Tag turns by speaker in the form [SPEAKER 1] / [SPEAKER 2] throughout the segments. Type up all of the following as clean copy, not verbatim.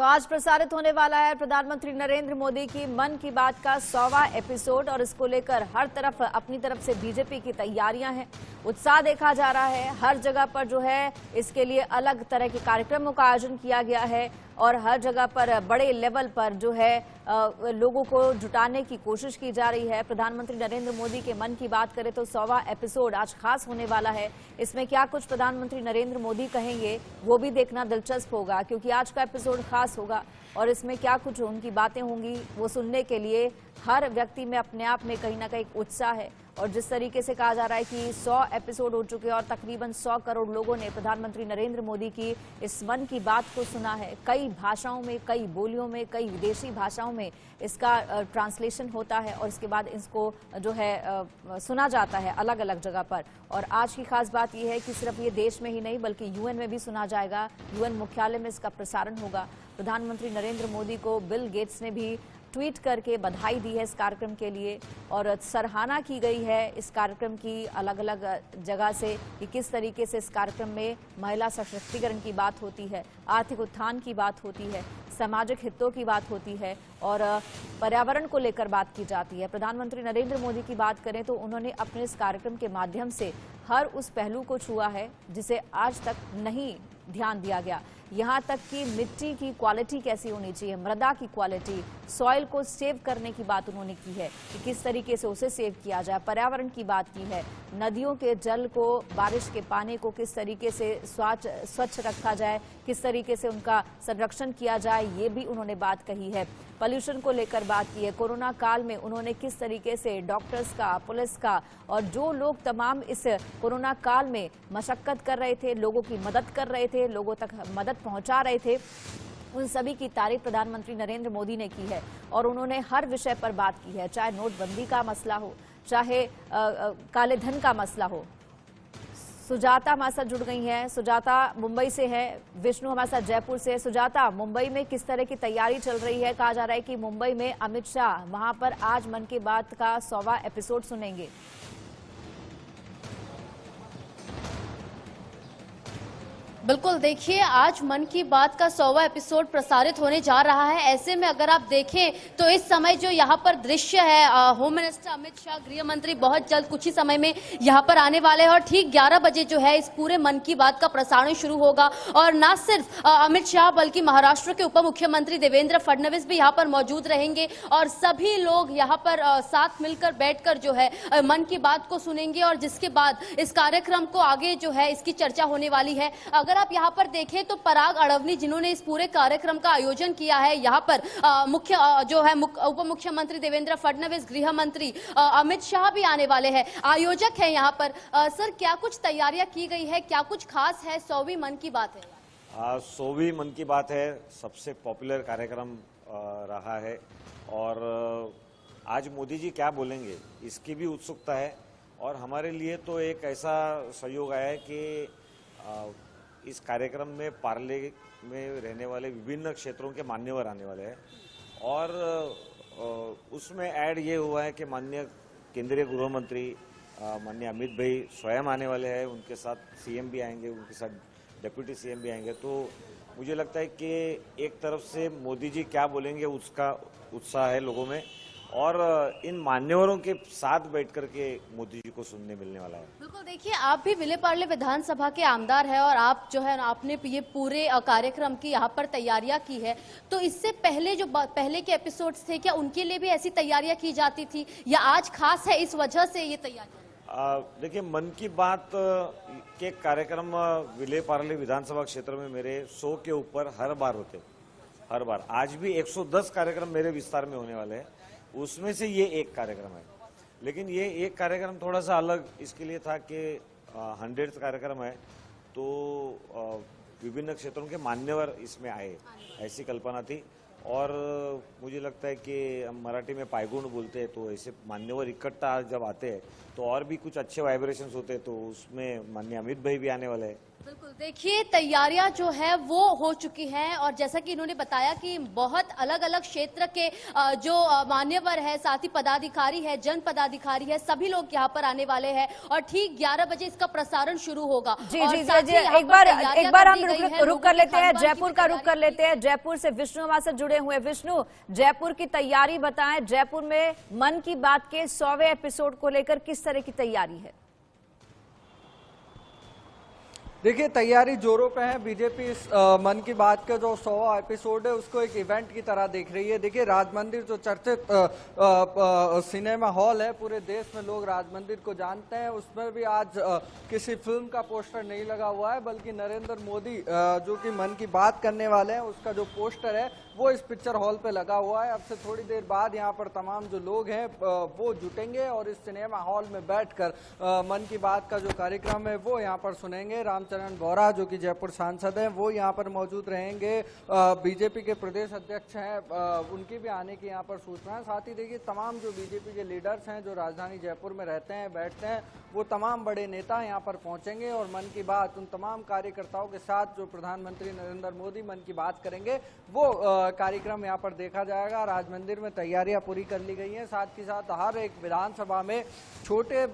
[SPEAKER 1] तो आज प्रसारित होने वाला है प्रधानमंत्री नरेंद्र मोदी की मन की बात का 100वां एपिसोड और इसको लेकर हर तरफ अपनी तरफ से बीजेपी की तैयारियां हैं। उत्साह देखा जा रहा है। हर जगह पर जो है इसके लिए अलग तरह के कार्यक्रमों का आयोजन किया गया है और हर जगह पर बड़े लेवल पर जो है लोगों को जुटाने की कोशिश की जा रही है। प्रधानमंत्री नरेंद्र मोदी के मन की बात करें तो 100वां एपिसोड आज खास होने वाला है। इसमें क्या कुछ प्रधानमंत्री नरेंद्र मोदी कहेंगे वो भी देखना दिलचस्प होगा, क्योंकि आज का एपिसोड खास होगा और इसमें क्या कुछ उनकी बातें होंगी वो सुनने के लिए हर व्यक्ति में अपने आप में कहीं ना कहीं उत्साह है। और जिस तरीके से कहा जा रहा है कि 100 एपिसोड हो चुके हैं और तकरीबन 100 करोड़ लोगों ने प्रधानमंत्री नरेंद्र मोदी की इस मन की बात को सुना है। कई भाषाओं में, कई बोलियों में, कई विदेशी भाषाओं में इसका ट्रांसलेशन होता है और इसके बाद इसको जो है सुना जाता है अलग अलग जगह पर। और आज की खास बात यह है कि सिर्फ ये देश में ही नहीं बल्कि यूएन में भी सुना जाएगा। यूएन मुख्यालय में इसका प्रसारण होगा। प्रधानमंत्री नरेंद्र मोदी को बिल गेट्स ने भी ट्वीट करके बधाई दी है इस कार्यक्रम के लिए और सराहना की गई है इस कार्यक्रम की अलग अलग जगह से कि किस तरीके से इस कार्यक्रम में महिला सशक्तिकरण की बात होती है, आर्थिक उत्थान की बात होती है, सामाजिक हितों की बात होती है और पर्यावरण को लेकर बात की जाती है। प्रधानमंत्री नरेंद्र मोदी की बात करें तो उन्होंने अपने इस कार्यक्रम के माध्यम से हर उस पहलू को छुआ है जिसे आज तक नहीं ध्यान दिया गया। यहाँ तक कि मिट्टी की क्वालिटी कैसी होनी चाहिए, मृदा की क्वालिटी, सॉइल को सेव करने की बात उन्होंने की है कि किस तरीके से उसे सेव किया जाए। पर्यावरण की बात की है, नदियों के जल को, बारिश के पानी को किस तरीके से स्वच्छ रखा जाए, किस तरीके से उनका संरक्षण किया जाए, ये भी उन्होंने बात कही है। पॉल्यूशन को लेकर बात की है। कोरोना काल में उन्होंने किस तरीके से डॉक्टर्स का, पुलिस का और जो लोग तमाम इस कोरोना काल में मशक्कत कर रहे थे, लोगों की मदद कर रहे थे, लोगों तक मदद पहुंचा रहे थे, उन सभी की तारीफ प्रधानमंत्री नरेंद्र मोदी ने की है और उन्होंने हर विषय पर बात की है, चाहे नोटबंदी का मसला हो, चाहे काले धन का मसला हो। सुजाता हमारे साथ जुड़ गई हैं। सुजाता मुंबई से है, विष्णु हमारे साथ जयपुर से। सुजाता, मुंबई में किस तरह की तैयारी चल रही है? कहा जा रहा है कि मुंबई में अमित शाह वहां पर आज मन की बात का 100वां एपिसोड सुनेंगे।
[SPEAKER 2] बिल्कुल, देखिए आज मन की बात का 100वां एपिसोड प्रसारित होने जा रहा है। ऐसे में अगर आप देखें तो इस समय जो यहाँ पर दृश्य है, होम मिनिस्टर अमित शाह, गृह मंत्री बहुत जल्द कुछ ही समय में यहाँ पर आने वाले हैं और ठीक 11 बजे जो है इस पूरे मन की बात का प्रसारण शुरू होगा। और न सिर्फ अमित शाह बल्कि महाराष्ट्र के उप मुख्यमंत्री देवेंद्र फडणवीस भी यहाँ पर मौजूद रहेंगे और सभी लोग यहाँ पर साथ मिलकर बैठकर जो है मन की बात को सुनेंगे और जिसके बाद इस कार्यक्रम को आगे जो है इसकी चर्चा होने वाली है। अगर आप यहाँ पर देखें तो पराग अडवणी जिन्होंने इस पूरे कार्यक्रम का आयोजन किया है, यहाँ पर उप मुख्यमंत्री देवेंद्र फडणवीस, गृह मंत्री अमित शाह भी आने वाले हैं, आयोजक हैं यहाँ पर। सर, क्या कुछ तैयारियां की गई है, क्या कुछ खास है? 100वीं मन की बात है।
[SPEAKER 3] 100वीं मन की बात है, सबसे पॉपुलर कार्यक्रम रहा है और आज मोदी जी क्या बोलेंगे इसकी भी उत्सुकता है। और हमारे लिए तो एक ऐसा सहयोग आया है कि इस कार्यक्रम में पार्ले में रहने वाले विभिन्न क्षेत्रों के मान्यवर आने वाले हैं और उसमें ऐड ये हुआ है कि माननीय केंद्रीय गृह मंत्री माननीय अमित भाई स्वयं आने वाले हैं, उनके साथ सीएम भी आएंगे, उनके साथ डिप्टी सीएम भी आएंगे। तो मुझे लगता है कि एक तरफ से मोदी जी क्या बोलेंगे उसका उत्साह है लोगों में और इन मान्यवरों के साथ बैठ करके मोदी जी को सुनने मिलने वाला है।
[SPEAKER 2] बिल्कुल, देखिए आप भी विले पार्ले विधानसभा के आमदार हैं और आप जो है आपने ये पूरे कार्यक्रम की यहाँ पर तैयारियां की है, तो इससे पहले जो पहले के एपिसोड्स थे क्या उनके लिए भी ऐसी तैयारियां की जाती थी या आज खास है इस वजह से ये तैयारियां?
[SPEAKER 3] देखिए, मन की बात के कार्यक्रम विले पार्ले विधानसभा क्षेत्र में मेरे 100 के ऊपर हर बार होते, हर बार। आज भी 110 कार्यक्रम मेरे विस्तार में होने वाले हैं, उसमें से ये एक कार्यक्रम है। लेकिन ये एक कार्यक्रम थोड़ा सा अलग इसके लिए था कि 100th कार्यक्रम है तो विभिन्न क्षेत्रों के मान्यवर इसमें आए, ऐसी कल्पना थी। और मुझे लगता है कि हम मराठी में पायगुण बोलते हैं, तो ऐसे मान्यवर इकट्ठा जब आते हैं तो और भी कुछ अच्छे वाइब्रेशंस होते हैं। तो उसमें माननीय अमित भाई भी आने वाले हैं
[SPEAKER 2] बिल्कुल, देखिए तैयारियां जो है वो हो चुकी हैं और जैसा कि इन्होंने बताया कि बहुत अलग अलग क्षेत्र के जो मान्यवर है, साथ ही पदाधिकारी है, जन पदाधिकारी है, सभी लोग यहाँ पर आने वाले हैं और ठीक 11 बजे इसका प्रसारण शुरू होगा।
[SPEAKER 1] जी जी जी, एक बार हम रुक कर लेते हैं, जयपुर का रुक कर लेते हैं। जयपुर से विष्णु हमारे साथ जुड़े हुए। विष्णु, जयपुर की तैयारी बताएं, जयपुर में मन की बात के 100वें एपिसोड को लेकर किस तरह की तैयारी है?
[SPEAKER 4] देखिए, तैयारी जोरों पे है। बीजेपी इस मन की बात का जो 100वां एपिसोड है उसको एक इवेंट की तरह देख रही है। देखिए, राज मंदिर जो चर्चित सिनेमा हॉल है, पूरे देश में लोग राज मंदिर को जानते हैं। उसमें भी आज किसी फिल्म का पोस्टर नहीं लगा हुआ है, बल्कि नरेंद्र मोदी जो कि मन की बात करने वाले हैं उसका जो पोस्टर है वो इस पिक्चर हॉल पे लगा हुआ है। अब से थोड़ी देर बाद यहाँ पर तमाम जो लोग हैं वो जुटेंगे और इस सिनेमा हॉल में बैठकर मन की बात का जो कार्यक्रम है वो यहाँ पर सुनेंगे। रामचरण बोहरा जो कि जयपुर सांसद हैं वो यहाँ पर मौजूद रहेंगे। बीजेपी के प्रदेश अध्यक्ष हैं, उनकी भी आने की यहाँ पर सूचना है। साथ ही देखिए, तमाम जो बीजेपी के लीडर्स हैं जो राजधानी जयपुर में रहते हैं, बैठते हैं, वो तमाम बड़े नेता यहाँ पर पहुंचेंगे और मन की बात उन तमाम कार्यकर्ताओं के साथ जो प्रधानमंत्री नरेंद्र मोदी मन की बात करेंगे वो कार्यक्रम यहाँ पर देखा जाएगा। राज मंदिर में तैयारियां पूरी कर ली गई हैं। साथ ही साथ हर एक विधानसभा में छोटे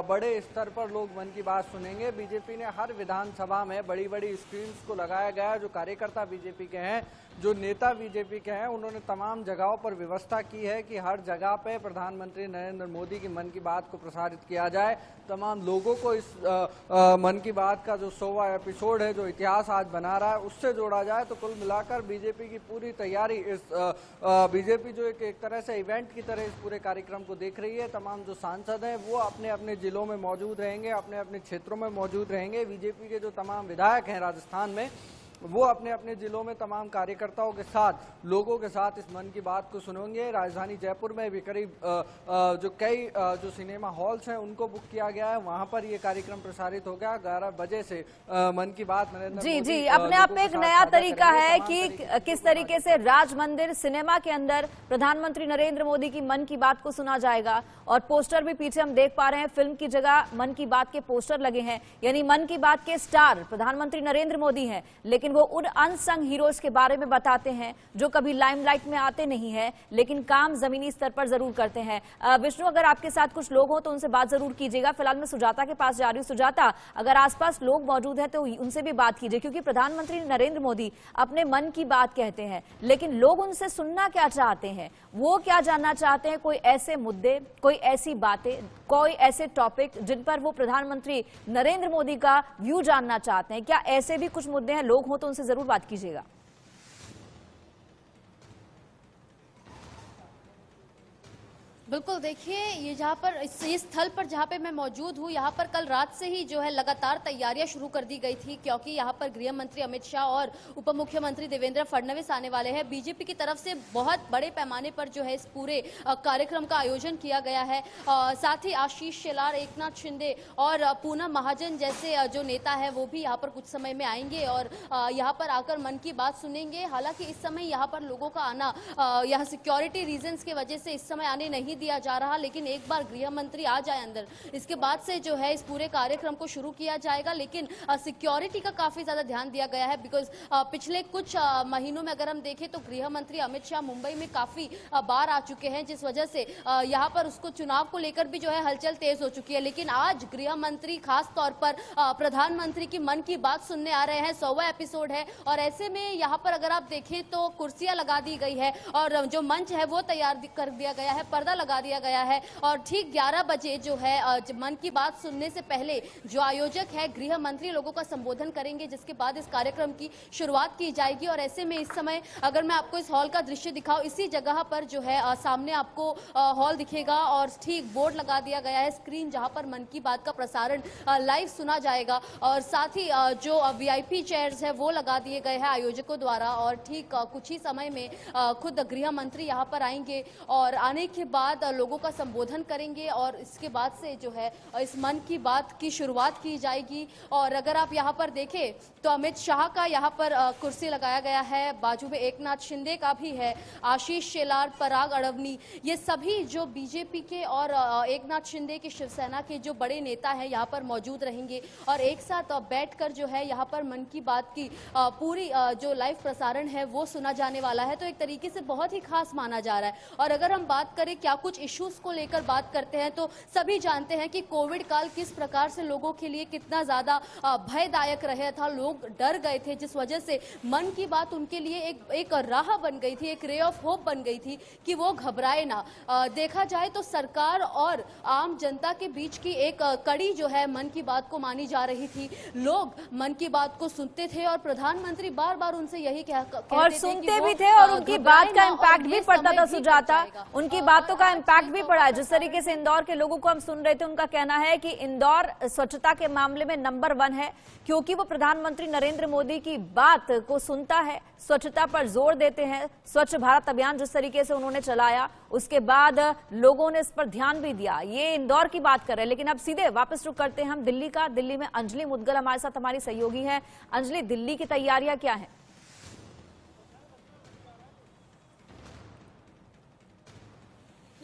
[SPEAKER 4] बड़े स्तर पर लोग मन की बात सुनेंगे। बीजेपी ने हर विधानसभा में बड़ी बड़ी स्क्रीन्स को लगाया गया है। जो कार्यकर्ता बीजेपी के हैं, जो नेता बीजेपी के हैं, उन्होंने तमाम जगहों पर व्यवस्था की है कि हर जगह पे प्रधानमंत्री नरेंद्र मोदी की मन की बात को प्रसारित किया जाए। तमाम लोगों को इस मन की बात का जो 100वां एपिसोड है, जो इतिहास आज बना रहा है, उससे जोड़ा जाए। तो कुल मिलाकर बीजेपी की पूरी तैयारी बीजेपी जो एक तरह से इवेंट की तरह इस पूरे कार्यक्रम को देख रही है। तमाम जो सांसद हैं वो अपने अपने जिलों में मौजूद रहेंगे, अपने अपने क्षेत्रों में मौजूद रहेंगे। बीजेपी के जो तमाम विधायक हैं राजस्थान में, वो अपने अपने जिलों में तमाम कार्यकर्ताओं के साथ, लोगों के साथ इस मन की बात को सुनेंगे। राजधानी जयपुर में भी करीब कई जो सिनेमा हॉल्स हैं उनको बुक किया गया है, वहां पर ये कार्यक्रम प्रसारित हो गया। 11 बजे से मन की बात नरेंद्र
[SPEAKER 1] जी जी अपने आप में एक नया तरीका है कि किस तरीके से राज मंदिर सिनेमा के अंदर प्रधानमंत्री नरेंद्र मोदी की मन की बात को सुना जाएगा। और पोस्टर भी पीछे हम देख पा रहे हैं, फिल्म की जगह मन की बात के पोस्टर लगे हैं, यानी मन की बात के स्टार प्रधानमंत्री नरेंद्र मोदी हैं, लेकिन वो उन अनसंग हीरोज के बारे में बताते हैं जो कभी लाइमलाइट में आते नहीं हैं, लेकिन काम जमीनी स्तर पर जरूर करते हैं। विष्णु, अगर आपके साथ कुछ लोग हो तो उनसे बात जरूर कीजिएगा। फिलहाल मैं सुजाता के पास जा रही हूँ। सुजाता, अगर आसपास लोग मौजूद हैं तो उनसे भी बात कीजिए, क्योंकि प्रधानमंत्री नरेंद्र मोदी अपने मन की बात कहते हैं, लेकिन लोग उनसे सुनना क्या चाहते हैं, वो क्या जानना चाहते हैं। कोई ऐसे मुद्दे, कोई ऐसी बातें, कोई ऐसे टॉपिक जिन पर वो प्रधानमंत्री नरेंद्र मोदी का व्यू जानना चाहते हैं, क्या ऐसे भी कुछ मुद्दे हैं? लोग हो तो उनसे जरूर बात कीजिएगा।
[SPEAKER 2] बिल्कुल, देखिए ये जहाँ पर इस स्थल पर जहाँ पे मैं मौजूद हूँ, यहाँ पर कल रात से ही जो है लगातार तैयारियां शुरू कर दी गई थी, क्योंकि यहाँ पर गृह मंत्री अमित शाह और उप मुख्यमंत्री देवेंद्र फडणवीस आने वाले हैं। बीजेपी की तरफ से बहुत बड़े पैमाने पर जो है इस पूरे कार्यक्रम का आयोजन किया गया है। साथ ही आशीष शेलार, एकनाथ शिंदे और पूनम महाजन जैसे जो नेता है वो भी यहाँ पर कुछ समय में आएंगे और यहाँ पर आकर मन की बात सुनेंगे। हालांकि इस समय यहाँ पर लोगों का आना यहाँ सिक्योरिटी रीजंस की वजह से इस समय आने नहीं दिया जा रहा, लेकिन एक बार गृह मंत्री आ जाए अंदर, इसके बाद से जो है इस पूरे कार्यक्रम को शुरू किया जाएगा। लेकिन सिक्योरिटी का काफी ज्यादा ध्यान दिया गया है, बिकॉज पिछले कुछ महीनों में अगर हम देखें तो गृह मंत्री अमित शाह मुंबई में काफी बार आ चुके हैं, जिस वजह से यहाँ पर उसको चुनाव को लेकर भी जो है हलचल तेज हो चुकी है। लेकिन आज गृह मंत्री खास तौर पर प्रधानमंत्री की मन की बात सुनने आ रहे हैं। 100वां एपिसोड है और ऐसे में यहाँ पर अगर आप देखें तो कुर्सियां लगा दी गई है और जो मंच है वो तैयार कर दिया गया है, पर्दा लगा दिया गया है। और ठीक 11 बजे जो है मन की बात सुनने से पहले जो आयोजक है गृह मंत्री लोगों का संबोधन करेंगे, जिसके बाद इस कार्यक्रम की शुरुआत की जाएगी। और ऐसे में इस समय अगर मैं आपको इस हॉल का दृश्य दिखाऊं, इसी जगह पर जो है सामने आपको हॉल दिखेगा और ठीक बोर्ड लगा दिया गया है, स्क्रीन, जहां पर मन की बात का प्रसारण लाइव सुना जाएगा। और साथ ही जो VIP चेयर्स है वो लगा दिए गए हैं आयोजकों द्वारा। और ठीक कुछ ही समय में खुद गृह मंत्री यहाँ पर आएंगे और आने के बाद बाद लोगों का संबोधन करेंगे और इसके बाद से जो है इस मन की बात की शुरुआत की जाएगी। और अगर आप यहाँ पर देखें तो अमित शाह का यहाँ पर कुर्सी लगाया गया है, बाजू में एकनाथ शिंदे का भी है, आशीष शेलार, पराग अडवाणी, ये सभी जो बीजेपी के और एकनाथ शिंदे की शिवसेना के जो बड़े नेता हैं यहाँ पर मौजूद रहेंगे और एक साथ बैठकर जो है यहाँ पर मन की बात की पूरी जो लाइव प्रसारण है वो सुना जाने वाला है। तो एक तरीके से बहुत ही खास माना जा रहा है। और अगर हम बात करें क्या कुछ इश्यूज को लेकर बात करते हैं तो सभी जानते हैं कि कोविड काल किस प्रकार से लोगों के लिए कितना ज्यादा भयदायक रहा था, लोग डर गए थे, जिस वजह से मन की बात उनके लिए एक राह बन गई थी, एक रे ऑफ होप बन गई थी कि वो घबराए ना। देखा जाए तो सरकार और आम जनता के बीच की एक कड़ी जो है मन की बात को मानी जा रही थी। लोग मन की बात को सुनते थे और प्रधानमंत्री बार बार उनसे यही
[SPEAKER 1] और सुनते भी थे और उनकी बात का इम्पैक्ट भी पड़ता था सुजाता, उनकी बातों का इम्पैक्ट भी पड़ा है। जिस तरीके से इंदौर के लोगों को हम सुन रहे थे, उनका कहना है कि इंदौर स्वच्छता के मामले में नंबर 1 है क्योंकि वो प्रधानमंत्री नरेंद्र मोदी की बात को सुनता है, स्वच्छता पर जोर देते हैं। स्वच्छ भारत अभियान जिस तरीके से उन्होंने चलाया उसके बाद लोगों ने इस पर ध्यान भी दिया। ये इंदौर की बात कर रहे हैं, लेकिन अब सीधे वापस रुक करते हैं हम दिल्ली का। दिल्ली में अंजलि मुदगल हमारे साथ हमारी सहयोगी है। अंजलि, दिल्ली की तैयारियां क्या है?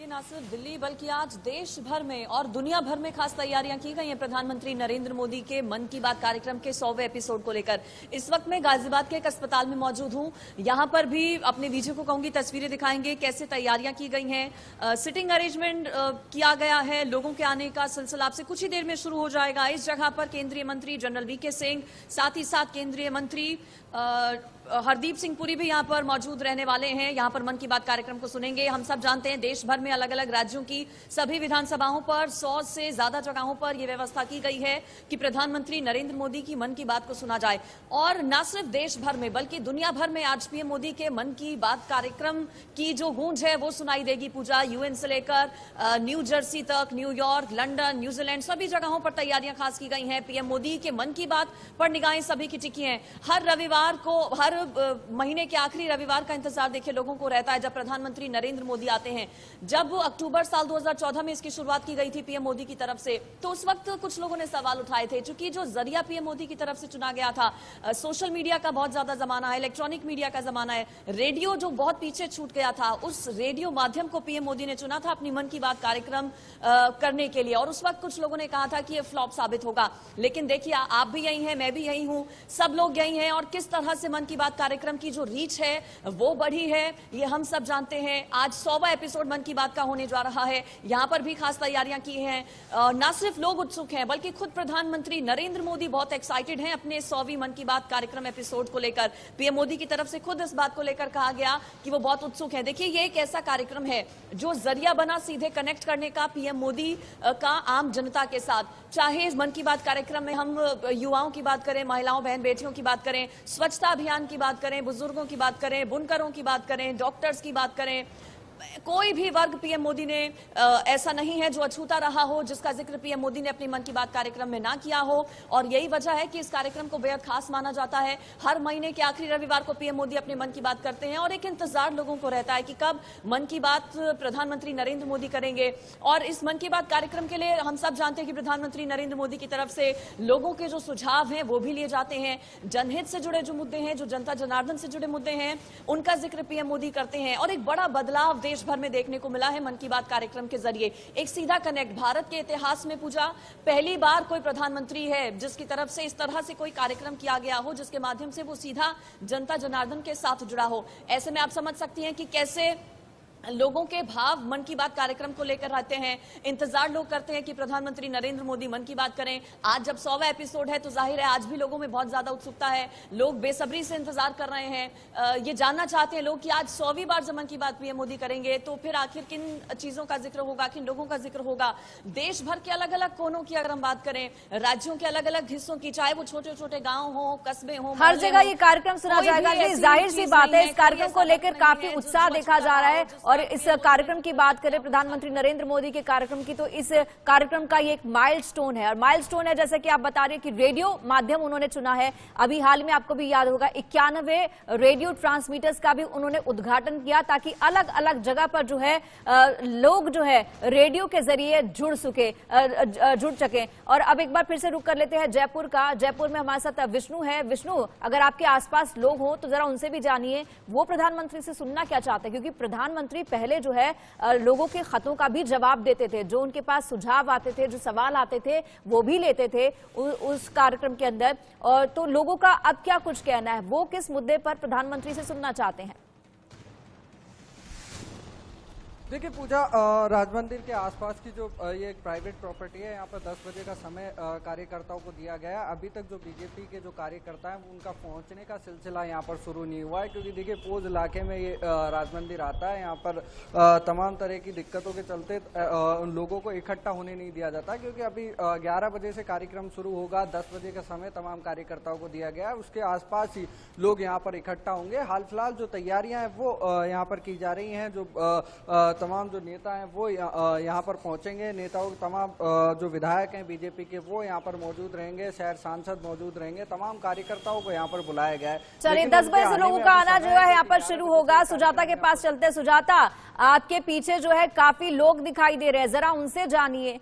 [SPEAKER 5] ना सिर्फ दिल्ली बल्कि आज देश भर में और दुनिया भर में खास तैयारियां की गई हैं प्रधानमंत्री नरेंद्र मोदी के मन की बात कार्यक्रम के 100वें एपिसोड को लेकर। इस वक्त मैं गाजियाबाद के एक अस्पताल में मौजूद हूं। यहां पर भी अपने वीडियो को कहूंगी तस्वीरें दिखाएंगे कैसे तैयारियां की गई हैं। सिटिंग अरेंजमेंट किया गया है, लोगों के आने का सिलसिला आपसे कुछ ही देर में शुरू हो जाएगा। इस जगह पर केंद्रीय मंत्री जनरल वीके सिंह, साथ ही साथ केंद्रीय मंत्री हरदीप सिंह पुरी भी यहां पर मौजूद रहने वाले हैं। यहां पर मन की बात कार्यक्रम को सुनेंगे। हम सब जानते हैं देश भर में अलग अलग राज्यों की सभी विधानसभाओं पर 100 से ज्यादा जगहों पर यह व्यवस्था की गई है कि प्रधानमंत्री नरेंद्र मोदी की मन की बात को सुना जाए। और न सिर्फ देश भर में बल्कि दुनिया भर में आज पीएम मोदी के मन की बात कार्यक्रम की जो गूंज है वो सुनाई देगी। पूजा यूएन से लेकर न्यू जर्सी तक, न्यूयॉर्क, लंदन, न्यूजीलैंड सभी जगहों पर तैयारियां खास की गई हैं। पीएम मोदी के मन की बात पर निगाहें सभी की टिकी हैं। हर रविवार को, हर महीने के आखिरी रविवार का इंतजार देखिए लोगों को रहता है जब प्रधानमंत्री नरेंद्र मोदी आते हैं। जब अक्टूबर साल 2014 में इसकी शुरुआत की गई थी पीएम मोदी की तरफ से, तो उस वक्त कुछ लोगों ने सवाल उठाए थे क्योंकि जो जरिया पीएम मोदी की तरफ से चुना गया था, सोशल मीडिया का बहुत ज्यादा जमाना है, इलेक्ट्रॉनिक मीडिया का जमाना है, रेडियो जो बहुत पीछे छूट गया था, उस रेडियो माध्यम को पीएम मोदी ने चुना था अपनी मन की बात कार्यक्रम करने के लिए। और उस वक्त कुछ लोगों ने कहा था कि यह फ्लॉप साबित होगा, लेकिन देखिए आप भी यही हैं, मैं भी यही हूं, सब लोग यही हैं और किस तरह से मन की बात कार्यक्रम की जो रीच है वो बढ़ी है ये हम सब जानते हैं। आज 100वां एपिसोड मन की बात का होने जा रहा है। यहां पर भी खास तैयारियां की हैं। ना सिर्फ लोग उत्सुक हैं बल्कि खुद प्रधानमंत्री नरेंद्र मोदी बहुत एक्साइटेड हैं अपने 100वीं मन की बात कार्यक्रम एपिसोड को लेकर। पीएम मोदी की तरफ से खुद इस बात को लेकर कहा गया कि वो बहुत उत्सुक हैं। देखिए ये एक ऐसा कार्यक्रम है जो जरिया बना सीधे कनेक्ट करने का पीएम मोदी का आम जनता के साथ। चाहे इस मन की बात कार्यक्रम में हम युवाओं की बात करें, महिलाओं बहन बेटियों की बात करें, स्वच्छता अभियान की बात करें, बुजुर्गों की बात करें, बुनकरों की बात करें, डॉक्टर्स की बात करें, कोई भी वर्ग पीएम मोदी ने ऐसा नहीं है जो अछूता रहा हो जिसका जिक्र पीएम मोदी ने अपनी मन की बात कार्यक्रम में ना किया हो। और यही वजह है कि इस कार्यक्रम को बेहद खास माना जाता है। हर महीने के आखिरी रविवार को पीएम मोदी अपने मन की बात करते हैं और एक इंतजार लोगों को रहता है कि कब मन की बात प्रधानमंत्री नरेंद्र मोदी करेंगे। और इस मन की बात कार्यक्रम के लिए हम सब जानते हैं कि प्रधानमंत्री नरेंद्र मोदी की तरफ से लोगों के जो सुझाव हैं वो भी लिए जाते हैं। जनहित से जुड़े जो मुद्दे हैं, जो जनता जनार्दन से जुड़े मुद्दे हैं, उनका जिक्र पीएम मोदी करते हैं। और एक बड़ा बदलाव देश भर में देखने को मिला है मन की बात कार्यक्रम के जरिए। एक सीधा कनेक्ट भारत के इतिहास में पूजा पहली बार कोई प्रधानमंत्री है जिसकी तरफ से इस तरह से कोई कार्यक्रम किया गया हो जिसके माध्यम से वो सीधा जनता जनार्दन के साथ जुड़ा हो। ऐसे में आप समझ सकती हैं कि कैसे लोगों के भाव मन की बात कार्यक्रम को लेकर रहते हैं। इंतजार लोग करते हैं कि प्रधानमंत्री नरेंद्र मोदी मन की बात करें। आज जब 100वां एपिसोड है तो जाहिर है आज भी लोगों में बहुत ज्यादा उत्सुकता है। लोग बेसब्री से इंतजार कर रहे हैं, ये जानना चाहते हैं लोग कि आज 100वीं बार जब मन की बात पीएम मोदी करेंगे तो फिर आखिर किन चीजों का जिक्र होगा, किन लोगों का जिक्र होगा। देश भर के अलग अलग कोनों की अगर हम बात करें, राज्यों के अलग अलग हिस्सों की, चाहे वो छोटे छोटे गाँव हो, कस्बे हो,
[SPEAKER 1] हर जगह ये कार्यक्रम सुना जाएगा। जाहिर सी बात है इस कार्यक्रम को लेकर काफी उत्साह देखा जा रहा है और इस कार्यक्रम की बात करें प्रधानमंत्री नरेंद्र मोदी के कार्यक्रम की, तो इस कार्यक्रम का ये एक माइलस्टोन है। और माइलस्टोन है जैसे कि आप बता रहे हैं कि रेडियो माध्यम उन्होंने चुना है। अभी हाल में आपको भी याद होगा 91 रेडियो ट्रांसमीटर्स का भी उन्होंने उद्घाटन किया, ताकि अलग अलग जगह पर जो है लोग जो है रेडियो के जरिए जुड़ सके। और अब एक बार फिर से रुक कर लेते हैं जयपुर का। जयपुर में हमारे साथ विष्णु है। विष्णु, अगर आपके आसपास लोग हो तो जरा उनसे भी जानिए वो प्रधानमंत्री से सुनना क्या चाहते हैं, क्योंकि प्रधानमंत्री पहले जो है लोगों के खतों का भी जवाब देते थे, जो उनके पास सुझाव आते थे, जो सवाल आते थे वो भी लेते थे उस कार्यक्रम के अंदर। और तो लोगों का अब क्या कुछ कहना है, वो किस मुद्दे पर प्रधानमंत्री से सुनना चाहते हैं?
[SPEAKER 4] देखिए पूजा, राज मंदिर के आसपास की जो ये एक प्राइवेट प्रॉपर्टी है, यहाँ पर 10 बजे का समय कार्यकर्ताओं को दिया गया है। अभी तक जो बीजेपी के जो कार्यकर्ता हैं उनका पहुंचने का सिलसिला यहाँ पर शुरू नहीं हुआ है, क्योंकि देखिए पोज इलाके में ये राज मंदिर आता है। यहाँ पर तमाम तरह की दिक्कतों के चलते लोगों को इकट्ठा होने नहीं दिया जाता, क्योंकि अभी 11 बजे से कार्यक्रम शुरू होगा। 10 बजे का समय तमाम कार्यकर्ताओं को दिया गया है, उसके आसपास ही लोग यहाँ पर इकट्ठा होंगे। हाल फिलहाल जो तैयारियां हैं वो यहाँ पर की जा रही हैं। जो तमाम जो नेता हैं वो यहाँ पर पहुंचेंगे। नेताओं तमाम जो विधायक हैं बीजेपी के वो यहाँ पर मौजूद रहेंगे, शहर सांसद मौजूद रहेंगे। तमाम कार्यकर्ताओं को यहाँ पर बुलाया गया है।
[SPEAKER 1] चलिए 10 बजे से लोगों का आना जो है यहाँ पर शुरू होगा। सुजाता के पास चलते हैं। सुजाता, आपके पीछे जो है काफी लोग दिखाई दे रहे हैं, जरा उनसे जानिए।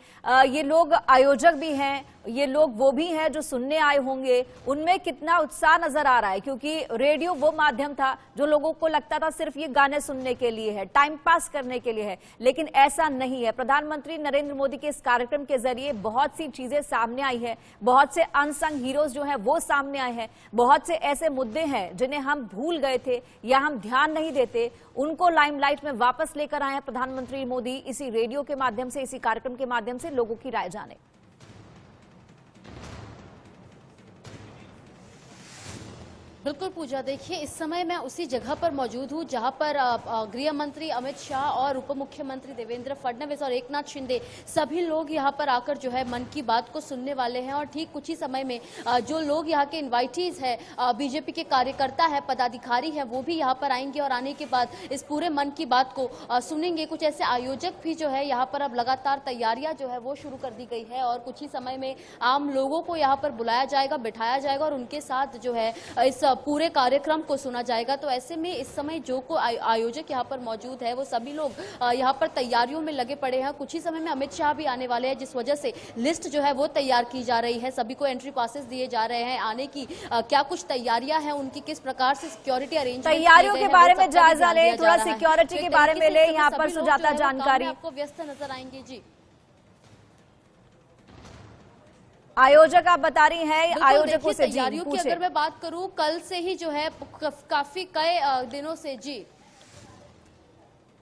[SPEAKER 1] ये लोग आयोजक भी हैं, ये लोग वो भी हैं जो सुनने आए होंगे, उनमें कितना उत्साह नजर आ रहा है? क्योंकि रेडियो वो माध्यम था जो लोगों को लगता था सिर्फ ये गाने सुनने के लिए है, टाइम पास करने के लिए है, लेकिन ऐसा नहीं है। प्रधानमंत्री नरेंद्र मोदी के इस कार्यक्रम के जरिए बहुत सी चीजें सामने आई है, बहुत से अनसंग हीरोज जो है वो सामने आए हैं, बहुत से ऐसे मुद्दे हैं जिन्हें हम भूल गए थे या हम ध्यान नहीं देते, उनको लाइमलाइट में वापस लेकर आए हैं प्रधानमंत्री मोदी इसी रेडियो के माध्यम से, इसी कार्यक्रम के माध्यम से लोगों की राय जाने।
[SPEAKER 2] बिल्कुल पूजा, देखिए इस समय मैं उसी जगह पर मौजूद हूं जहां पर गृह मंत्री अमित शाह और उप मुख्यमंत्री देवेंद्र फडणवीस और एकनाथ शिंदे सभी लोग यहां पर आकर जो है मन की बात को सुनने वाले हैं। और ठीक कुछ ही समय में जो लोग यहां के इनवाइटीज है, बीजेपी के कार्यकर्ता है, पदाधिकारी है, वो भी यहां पर आएंगे और आने के बाद इस पूरे मन की बात को सुनेंगे। कुछ ऐसे आयोजक भी जो है यहाँ पर अब लगातार तैयारियां जो है वो शुरू कर दी गई है और कुछ ही समय में आम लोगों को यहाँ पर बुलाया जाएगा, बिठाया जाएगा और उनके साथ जो है इस पूरे कार्यक्रम को सुना जाएगा। तो ऐसे में इस समय जो को आयोजक यहाँ पर मौजूद है वो सभी लोग यहाँ पर तैयारियों में लगे पड़े हैं। कुछ ही समय में अमित शाह भी आने वाले हैं, जिस वजह से लिस्ट जो है वो तैयार की जा रही है, सभी को एंट्री पासेस दिए जा रहे हैं। आने की क्या कुछ तैयारियां हैं, उनकी किस प्रकार से सिक्योरिटी अरेंजमेंट,
[SPEAKER 1] तैयारियों के बारे में जायजा ले, थोड़ा सिक्योरिटी के बारे में ले, यहाँ पर सुजाता जानकारी।
[SPEAKER 2] आपको व्यस्त नजर आएंगे जी।
[SPEAKER 1] आयोजक आप बता रही हैं, आयोजकों से
[SPEAKER 2] तैयारियों की अगर मैं बात करूं, कल से ही जो है काफी कई दिनों से जी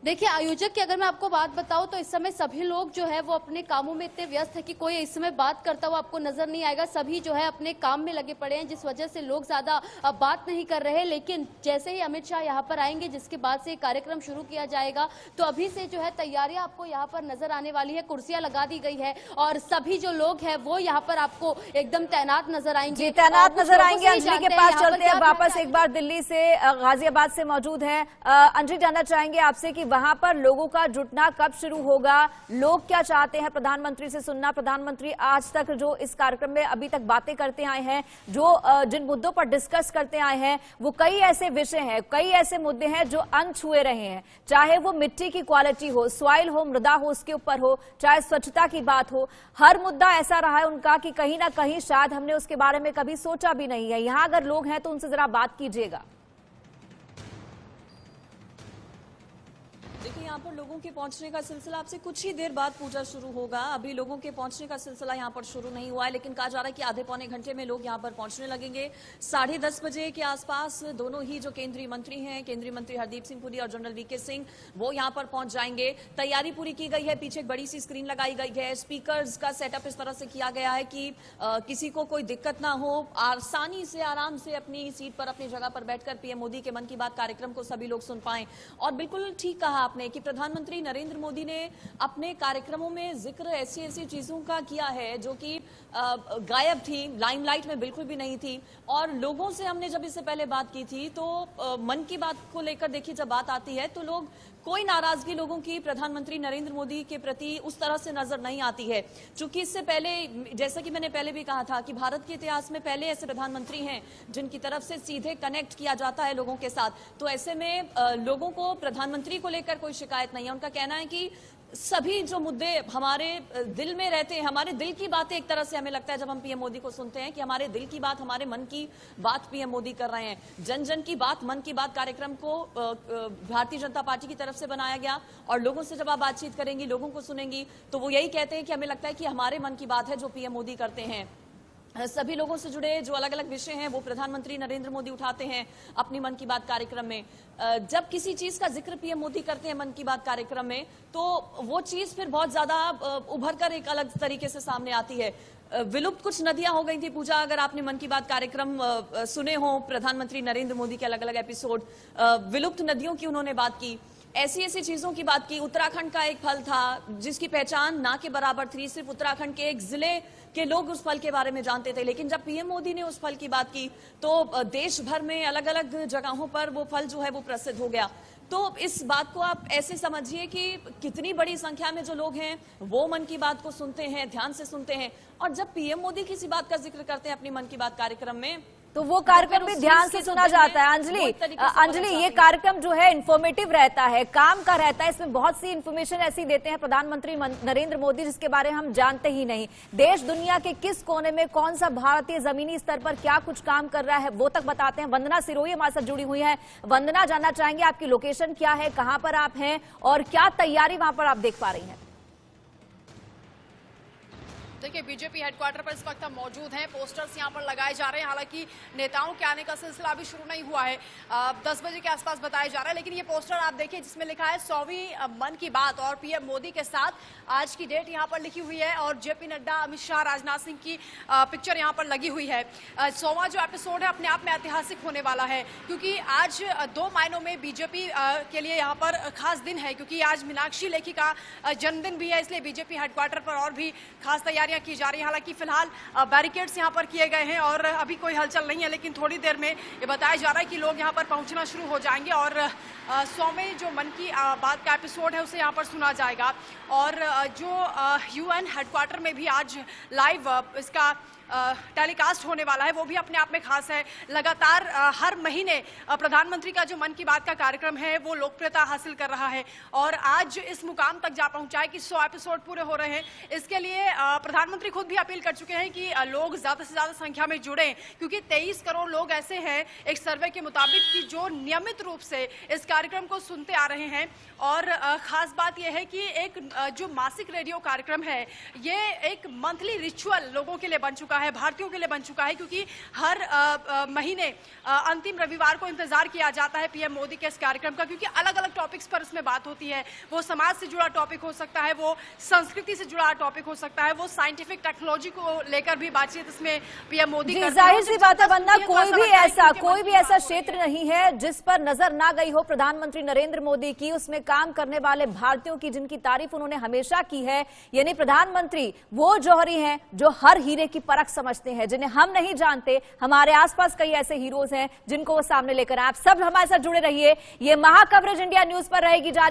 [SPEAKER 2] देखिए आयोजक की अगर मैं आपको बात बताऊं तो इस समय सभी लोग जो है वो अपने कामों में इतने व्यस्त है कि कोई इस समय बात करता हुआ आपको नजर नहीं आएगा। सभी जो है अपने काम में लगे पड़े हैं, जिस वजह से लोग ज्यादा बात नहीं कर रहे। लेकिन जैसे ही अमित शाह यहाँ पर आएंगे, जिसके बाद से कार्यक्रम शुरू किया जाएगा, तो अभी से जो है तैयारियां आपको यहाँ पर नजर आने वाली है। कुर्सियां लगा दी गई है और सभी जो लोग हैं वो यहाँ पर आपको एकदम तैनात नजर आएंगे।
[SPEAKER 1] तैनात नजर आएंगे। अंजलि के पास चलते हैं वापस एक बार। दिल्ली से गाजियाबाद से मौजूद है अंजलि, जानना चाहेंगे आपसे कि वहां पर लोगों का जुटना कब शुरू होगा, लोग क्या चाहते हैं प्रधानमंत्री से सुनना। प्रधानमंत्री आज तक जो इस कार्यक्रम में अभी तक बातें करते आए हैं, जो जिन मुद्दों पर डिस्कस करते आए हैं, वो कई ऐसे विषय हैं, कई ऐसे मुद्दे हैं जो अनछुए रहे हैं। चाहे वो मिट्टी की क्वालिटी हो, सॉइल हो, मृदा हो, उसके ऊपर हो, चाहे स्वच्छता की बात हो, हर मुद्दा ऐसा रहा है उनका कि कहीं ना कहीं शायद हमने उसके बारे में कभी सोचा भी नहीं है। यहां अगर लोग हैं तो उनसे जरा बात कीजिएगा।
[SPEAKER 5] देखिए यहाँ पर लोगों के पहुंचने का सिलसिला आपसे कुछ ही देर बाद पूजा शुरू होगा। अभी लोगों के पहुंचने का सिलसिला यहाँ पर शुरू नहीं हुआ है, लेकिन कहा जा रहा है कि आधे पौने घंटे में लोग यहाँ पर पहुंचने लगेंगे। 10:30 बजे के आसपास दोनों ही जो केंद्रीय मंत्री हैं, केंद्रीय मंत्री हरदीप सिंह पुरी और जनरल वीके सिंह, वो यहाँ पर पहुंच जाएंगे। तैयारी पूरी की गई है, पीछे एक बड़ी सी स्क्रीन लगाई गई है, स्पीकर्स का सेटअप इस तरह से किया गया है कि किसी को कोई दिक्कत ना हो, आसानी से आराम से अपनी सीट पर, अपनी जगह पर बैठकर पीएम मोदी के मन की बात कार्यक्रम को सभी लोग सुन पाएं। और बिल्कुल ठीक कहा आपने आपने कि प्रधानमंत्री नरेंद्र मोदी ने अपने कार्यक्रमों में जिक्र ऐसी ऐसी चीजों का किया है जो कि गायब थी, लाइमलाइट में बिल्कुल भी नहीं थी। और लोगों से हमने जब इससे पहले बात की थी तो मन की बात को लेकर देखिए जब बात आती है तो लोग कोई नाराजगी लोगों की प्रधानमंत्री नरेंद्र मोदी के प्रति उस तरह से नजर नहीं आती है। चूंकि इससे पहले, जैसा कि मैंने पहले भी कहा था कि भारत के इतिहास में पहले ऐसे प्रधानमंत्री हैं जिनकी तरफ से सीधे कनेक्ट किया जाता है लोगों के साथ, तो ऐसे में लोगों को प्रधानमंत्री को लेकर कोई शिकायत नहीं है। उनका कहना है कि सभी जो मुद्दे हमारे दिल में रहते हैं, हमारे दिल की बातें एक तरह से हमें लगता है जब हम पीएम मोदी को सुनते हैं कि हमारे दिल की बात, हमारे मन की बात पीएम मोदी कर रहे हैं। जन जन की बात, मन की बात कार्यक्रम को भारतीय जनता पार्टी की तरफ से बनाया गया और लोगों से जब आप बातचीत करेंगी, लोगों को सुनेंगी तो वो यही कहते हैं कि हमें लगता है कि हमारे मन की बात है जो पीएम मोदी करते हैं। सभी लोगों से जुड़े जो अलग अलग विषय हैं वो प्रधानमंत्री नरेंद्र मोदी उठाते हैं अपनी मन की बात कार्यक्रम में। जब किसी चीज का जिक्र पीएम मोदी करते हैं मन की बात कार्यक्रम में तो वो चीज फिर बहुत ज्यादा उभर कर एक अलग तरीके से सामने आती है। विलुप्त कुछ नदियां हो गई थी पूजा, अगर आपने मन की बात कार्यक्रम सुने हो, प्रधानमंत्री नरेंद्र मोदी के अलग अलग एपिसोड, विलुप्त नदियों की उन्होंने बात की, ऐसी ऐसी चीजों की बात की। उत्तराखंड का एक फल था जिसकी पहचान ना के बराबर थी, सिर्फ उत्तराखंड के एक जिले के लोग उस फल के बारे में जानते थे। लेकिन जब पीएम मोदी ने उस फल की बात की तो देश भर में अलग अलग जगहों पर वो फल जो है वो प्रसिद्ध हो गया। तो इस बात को आप ऐसे समझिए कि कितनी बड़ी संख्या में जो लोग हैं वो मन की बात को सुनते हैं, ध्यान से सुनते हैं। और जब पीएम मोदी किसी बात का जिक्र करते हैं अपनी मन की बात कार्यक्रम में
[SPEAKER 1] तो वो कार्यक्रम भी ध्यान से सुना जाता है। अंजलि, ये कार्यक्रम जो है इंफॉर्मेटिव रहता है, काम का रहता है, इसमें बहुत सी इंफॉर्मेशन ऐसी देते हैं प्रधानमंत्री नरेंद्र मोदी जिसके बारे में हम जानते ही नहीं। देश दुनिया के किस कोने में कौन सा भारतीय जमीनी स्तर पर क्या कुछ काम कर रहा है वो तक बताते हैं। वंदना सिरोही हमारे साथ जुड़ी हुई है। वंदना, जानना चाहेंगे आपकी लोकेशन क्या है, कहां पर आप हैं और क्या तैयारी वहां पर आप देख पा रही हैं?
[SPEAKER 6] देखिए, बीजेपी हेडक्वार्टर पर इस वक्त हम मौजूद हैं। पोस्टर्स यहां पर लगाए जा रहे हैं। हालांकि नेताओं के आने का सिलसिला अभी शुरू नहीं हुआ है, 10 बजे के आसपास बताया जा रहा है। लेकिन ये पोस्टर आप देखिए जिसमें लिखा है 100वीं मन की बात और पीएम मोदी के साथ आज की डेट यहां पर लिखी हुई है और जेपी नड्डा, अमित शाह, राजनाथ सिंह की पिक्चर यहां पर लगी हुई है। 100वां जो एपिसोड है अपने आप में ऐतिहासिक होने वाला है क्योंकि आज 2 मायनों में बीजेपी के लिए यहाँ पर खास दिन है क्योंकि आज मीनाक्षी लेखी का जन्मदिन भी है। इसलिए बीजेपी हेडक्वार्टर पर और भी खास तैयारियां की जा रही है। हालांकि फिलहाल बैरिकेड्स यहां पर किए गए हैं और अभी कोई हलचल नहीं है, लेकिन थोड़ी देर में ये बताया जा रहा है कि लोग यहां पर पहुंचना शुरू हो जाएंगे और 100वें जो मन की बात का एपिसोड है उसे यहां पर सुना जाएगा। और जो यूएन हेडक्वार्टर में भी आज लाइव इसका टेलीकास्ट होने वाला है वो भी अपने आप में खास है। लगातार हर महीने प्रधानमंत्री का जो मन की बात का कार्यक्रम है वो लोकप्रियता हासिल कर रहा है और आज इस मुकाम तक जा पहुंचा है कि 100 एपिसोड पूरे हो रहे हैं। इसके लिए प्रधानमंत्री खुद भी अपील कर चुके हैं कि लोग ज्यादा से ज्यादा संख्या में जुड़ें क्योंकि 23 करोड़ लोग ऐसे हैं एक सर्वे के मुताबिक कि जो नियमित रूप से इस कार्यक्रम को सुनते आ रहे हैं। और खास बात यह है कि एक जो मासिक रेडियो कार्यक्रम है ये एक मंथली रिचुअल लोगों के लिए बन चुका है, भारतीयों के लिए बन चुका है क्योंकि हर महीने अंतिम रविवार को इंतजार किया जाता है पीएम मोदी के इस कार्यक्रम का क्योंकि अलग अलग टॉपिक्स पर इसमें बात होती है। वो समाज से जुड़ा टॉपिक हो सकता है, वो संस्कृति से जुड़ा टॉपिक हो सकता है, वो साइंटिफिक टेक्नोलॉजी को लेकर भी बातचीत इसमें पीएम मोदी करते हैं।
[SPEAKER 1] जाहिर सी बात है वंदना, कोई भी ऐसा क्षेत्र नहीं है जिस पर नजर ना गई हो प्रधानमंत्री नरेंद्र मोदी की, उसमें काम करने वाले भारतीयों की जिनकी तारीफ उन्होंने हमेशा की है। यानी प्रधानमंत्री वो जौहरी हैं जो हर हीरे की परख समझते हैं, जिन्हें हम नहीं जानते। हमारे आसपास कई ऐसे हीरोज हैं जिनको वो सामने लेकर आए। आप सब हमारे साथ जुड़े रहिए, ये महा कवरेज इंडिया न्यूज पर रहेगी जारी।